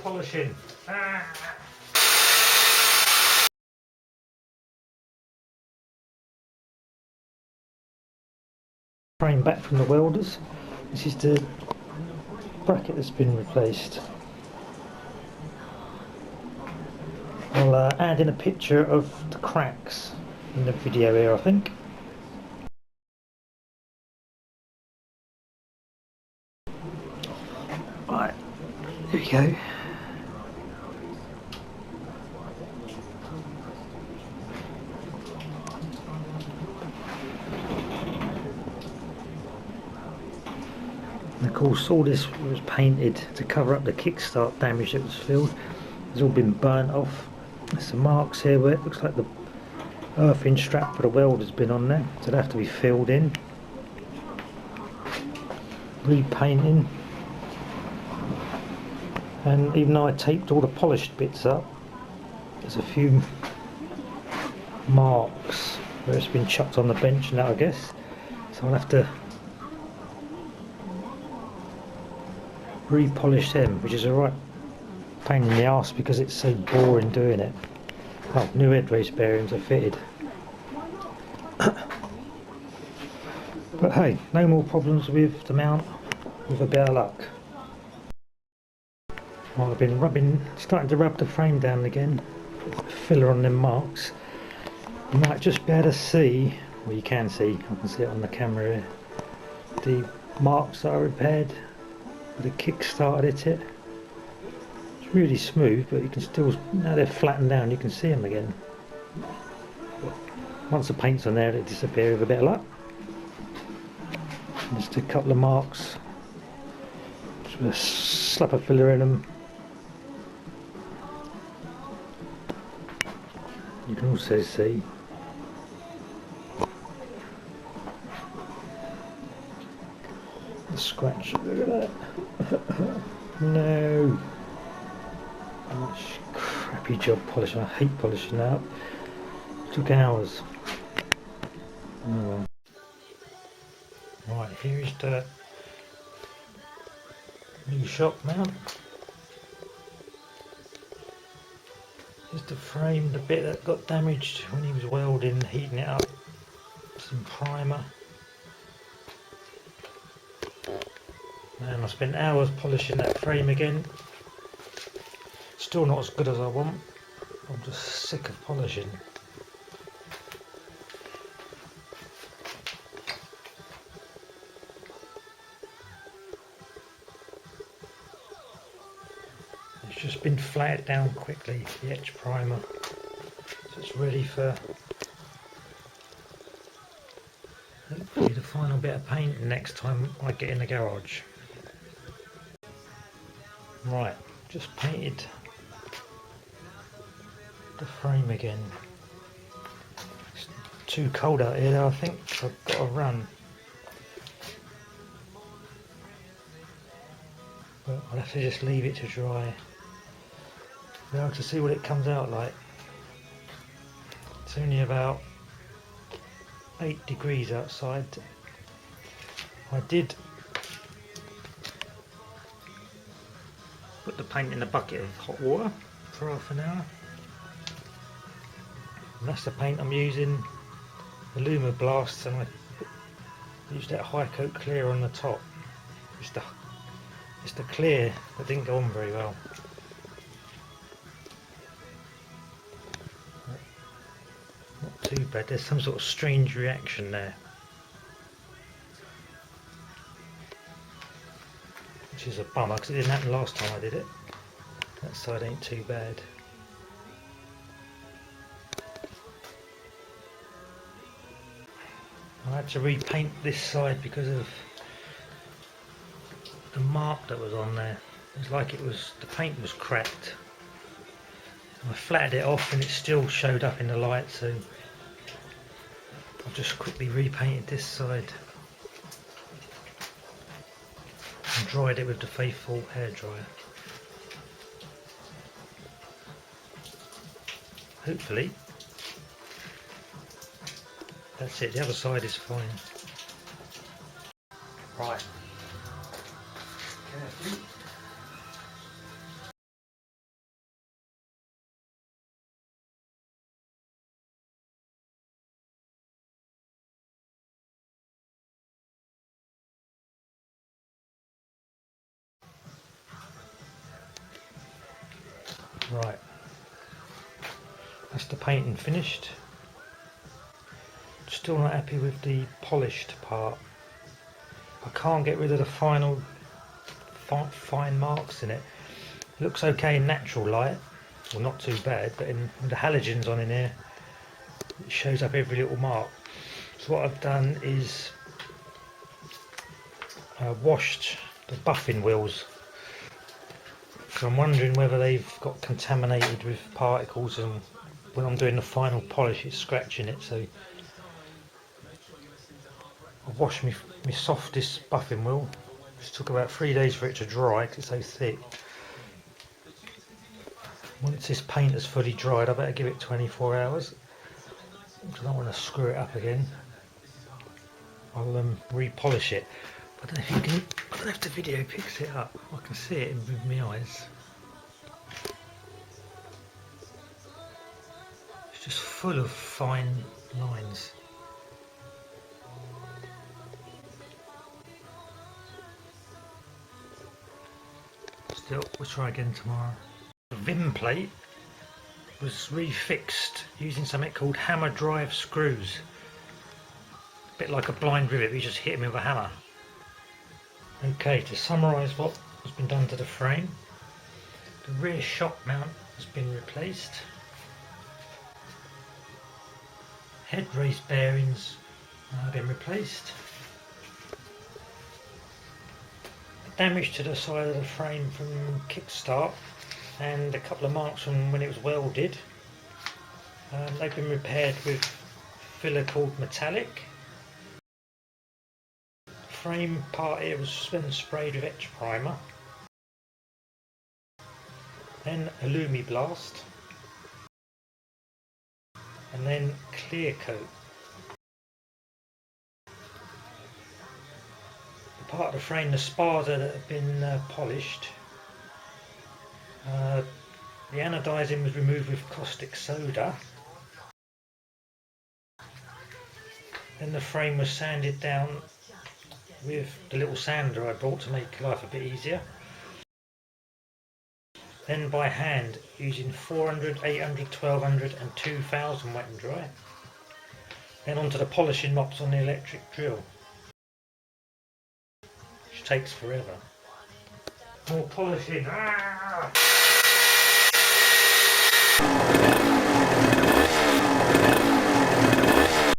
polishing. Frame back from the welders. This is the bracket that's been replaced. I'll add in a picture of the cracks in the video here, I think. Right, there we go. And of course all this was painted to cover up the kickstart damage that was filled. It's all been burnt off. There's some marks here where it looks like the earthing strap for the weld has been on there, so they have to be filled in. Repainting. And even though I taped all the polished bits up, there's a few marks where it's been chucked on the bench now, I guess. So I'll have to repolish them, which is a right pain in the arse because it's so boring doing it. Oh, new headrace bearings are fitted. But hey, no more problems with the mount with a bit of luck. Well, I've been starting to rub the frame down again, filler on them marks. You might just be able to see, well you can see, I can see it on the camera here, the marks that I repaired where the kick started at it. It's really smooth, but you can still, now they're flattened down, you can see them again. Once the paint's on there, they disappear with a bit of luck. Just a couple of marks, just with a slap of filler in them. You can also see the scratch. Look at that. No. Much crappy job polishing. I hate polishing that. Took hours. Oh well. Right, here is the new shock mount. Here's the frame, the bit that got damaged when he was welding, heating it up. Some primer. And I spent hours polishing that frame again. Still not as good as I want. I'm just sick of polishing. It's just been flattened down quickly, the etch primer. So it's ready for hopefully the final bit of paint next time I get in the garage. Right, just painted the frame again. It's too cold out here, I think, so I've got to run. But I'll have to just leave it to dry. Be able to see what it comes out like. It's only about 8 degrees outside. I did put the paint in a bucket of hot water for half an hour. And that's the paint I'm using, the Luma Blast, and I used that high coat clear on the top. It's the clear that didn't go on very well. Not too bad, there's some sort of strange reaction there. Which is a bummer because it didn't happen last time I did it. That side ain't too bad. I had to repaint this side because of the mark that was on there. It's like the paint was cracked. I flattened it off and it still showed up in the light, so I've just quickly repainted this side and dried it with the faithful hairdryer. Hopefully that's it, the other side is fine. Right. Carefully. Right, that's the painting finished. Still not happy with the polished part. I can't get rid of the final fine marks in it. It looks okay in natural light, well not too bad, but with the halogens on in here, it shows up every little mark. So what I've done is washed the buffing wheels. So I'm wondering whether they've got contaminated with particles, and when I'm doing the final polish it's scratching it. So I've washed my softest buffing wheel. It took about 3 days for it to dry because it's so thick. Once this paint is fully dried, I better give it 24 hours because I don't want to screw it up again. I'll re-polish it. I don't know if you can, I don't know if the video picks it up. I can see it with my eyes. It's just full of fine lines. Still, we'll try again tomorrow. The Vim plate was refixed using something called hammer drive screws. A bit like a blind rivet, we just hit them with a hammer. Okay, to summarise what has been done to the frame, the rear shock mount has been replaced. Head race bearings have been replaced. Damage to the side of the frame from kickstart and a couple of marks from when it was welded. They've been repaired with filler called metallic. Frame part here was then sprayed with etch primer, then Illumi Blast, and then clear coat. The part of the frame, the spars that have been polished, the anodising was removed with caustic soda. Then the frame was sanded down with the little sander I bought to make life a bit easier. Then by hand using 400, 800, 1200 and 2000 wet and dry. Then onto the polishing mops on the electric drill, which takes forever. More polishing.